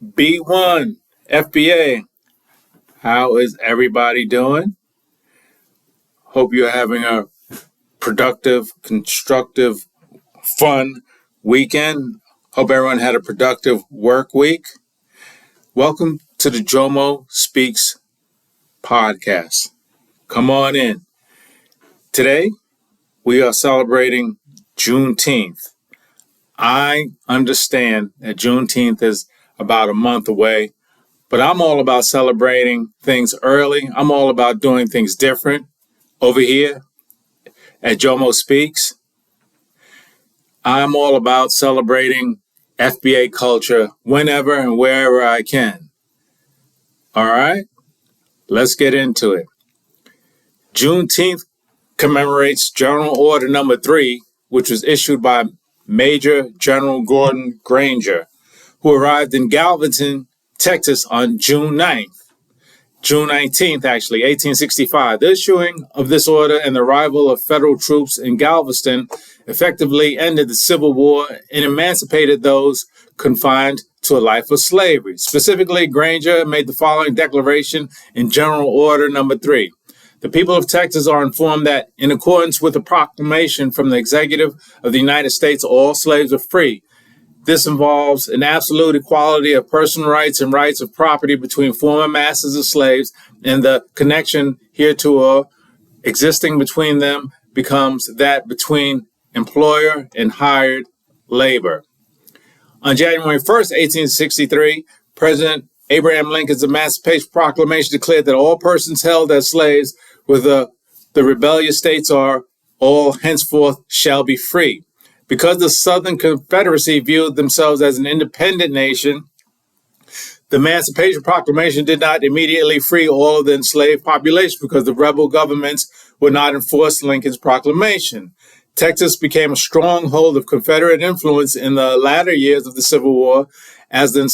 B1, FBA, how is everybody doing? Hope you're having a productive, constructive, fun weekend. Hope everyone had a productive work week. Welcome to the Jomo Speaks podcast. Come on in. Today, we are celebrating Juneteenth. I understand that Juneteenth is about a month away, but I'm all about celebrating things early. I'm all about doing things different. Over here at Jomo Speaks, I'm all about celebrating FBA culture whenever and wherever I can. All right, let's get into it. Juneteenth commemorates General Order Number 3, which was issued by Major General Gordon Granger, who arrived in Galveston, Texas on June 19th, 1865. The issuing of this order and the arrival of federal troops in Galveston effectively ended the Civil War and emancipated those confined to a life of slavery. Specifically, Granger made the following declaration in General Order Number 3. The people of Texas are informed that, in accordance with a proclamation from the Executive of the United States, all slaves are free. This involves an absolute equality of personal rights and rights of property between former masters of slaves, and the connection hereto existing between them becomes that between employer and hired labor. On January 1st, 1863, President Abraham Lincoln's Emancipation Proclamation declared that all persons held as slaves with the rebellious states are all henceforth shall be free. Because the Southern Confederacy viewed themselves as an independent nation, the Emancipation Proclamation did not immediately free all of the enslaved population because the rebel governments would not enforce Lincoln's proclamation. Texas became a stronghold of Confederate influence in the latter years of the Civil War as the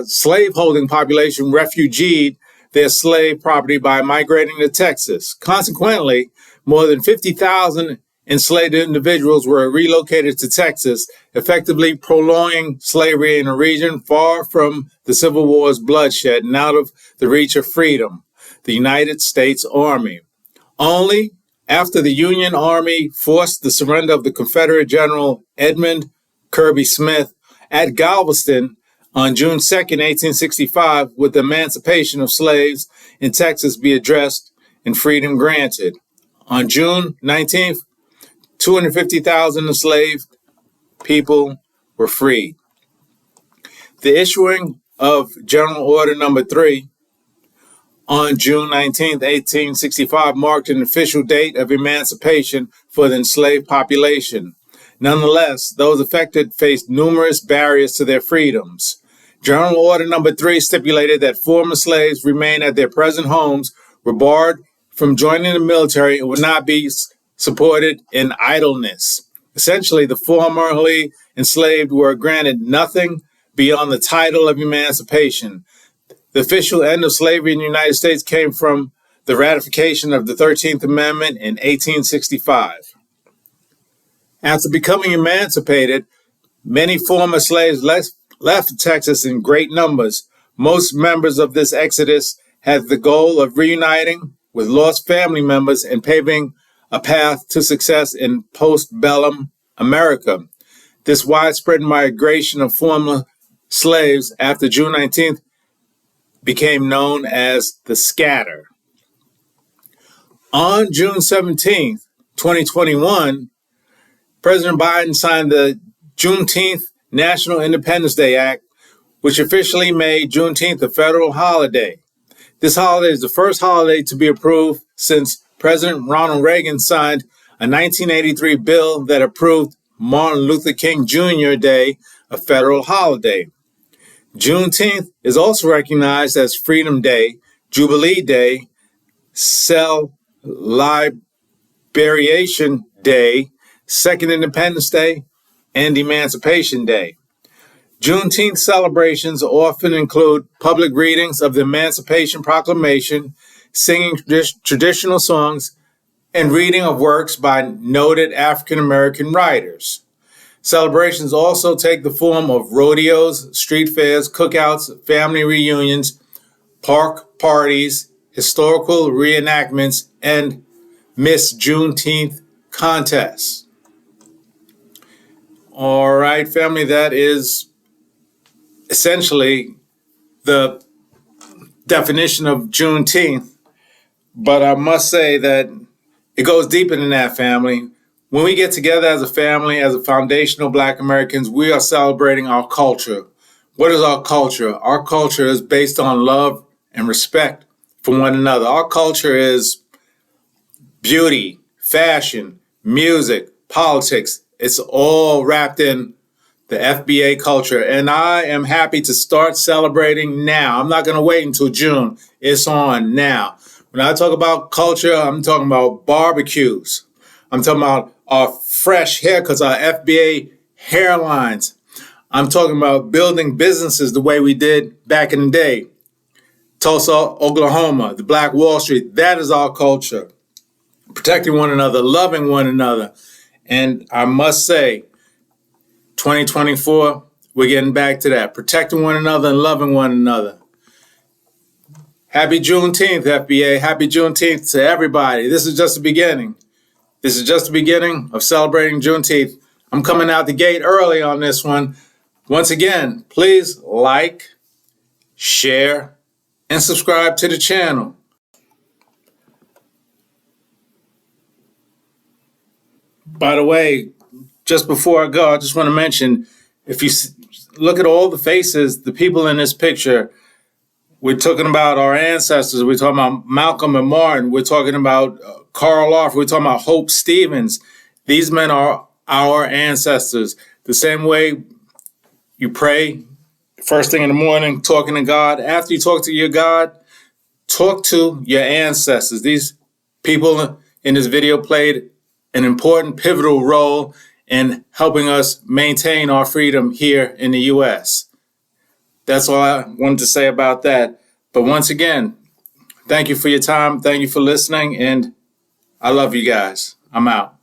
slaveholding population refugeed their slave property by migrating to Texas. Consequently, more than 50,000 enslaved individuals were relocated to Texas, effectively prolonging slavery in a region far from the Civil War's bloodshed and out of the reach of freedom, the United States Army. Only after the Union Army forced the surrender of the Confederate General Edmund Kirby Smith at Galveston on June 2nd, 1865, would the emancipation of slaves in Texas be addressed and freedom granted. On June 19th, 250,000 enslaved people were freed. The issuing of General Order Number 3 on June 19, 1865 marked an official date of emancipation for the enslaved population. Nonetheless, those affected faced numerous barriers to their freedoms. General Order Number 3 stipulated that former slaves remain at their present homes, were barred from joining the military, and would not be supported in idleness. Essentially, the formerly enslaved were granted nothing beyond the title of emancipation. The official end of slavery in the United States came from the ratification of the 13th Amendment in 1865. After becoming emancipated, many former slaves left Texas in great numbers. Most members of this exodus had the goal of reuniting with lost family members and paving a path to success in postbellum America. This widespread migration of former slaves after June 19th became known as the scatter. On June 17th, 2021, President Biden signed the Juneteenth National Independence Day Act, which officially made Juneteenth a federal holiday. This holiday is the first holiday to be approved since President Ronald Reagan signed a 1983 bill that approved Martin Luther King Jr. Day a federal holiday. Juneteenth is also recognized as Freedom Day, Jubilee Day, Cell Liberation Day, Second Independence Day, and Emancipation Day. Juneteenth celebrations often include public readings of the Emancipation Proclamation, singing traditional songs, and reading of works by noted African American writers. Celebrations also take the form of rodeos, street fairs, cookouts, family reunions, park parties, historical reenactments, and Miss Juneteenth contests. All right, family, that is essentially the definition of Juneteenth. But I must say that it goes deeper than that, family. When we get together as a family, as a foundational Black Americans, we are celebrating our culture. What is our culture? Our culture is based on love and respect for one another. Our culture is beauty, fashion, music, politics. It's all wrapped in the FBA culture. And I am happy to start celebrating now. I'm not going to wait until June. It's on now. When I talk about culture, I'm talking about barbecues. I'm talking about our fresh haircuts, our FBA hairlines. I'm talking about building businesses the way we did back in the day. Tulsa, Oklahoma, the Black Wall Street. That is our culture. Protecting one another, loving one another. And I must say, 2024, we're getting back to that. Protecting one another and loving one another. Happy Juneteenth, FBA. Happy Juneteenth to everybody. This is just the beginning. This is just the beginning of celebrating Juneteenth. I'm coming out the gate early on this one. Once again, please like, share, and subscribe to the channel. By the way, just before I go, I just want to mention, if you look at all the faces, the people in this picture, we're talking about our ancestors. We're talking about Malcolm and Martin. We're talking about Carl Arthur. We're talking about Hope Stevens. These men are our ancestors. The same way you pray first thing in the morning, talking to God. After you talk to your God, talk to your ancestors. These people in this video played an important, pivotal role in helping us maintain our freedom here in the U.S. That's all I wanted to say about that. But once again, thank you for your time. Thank you for listening. And I love you guys. I'm out.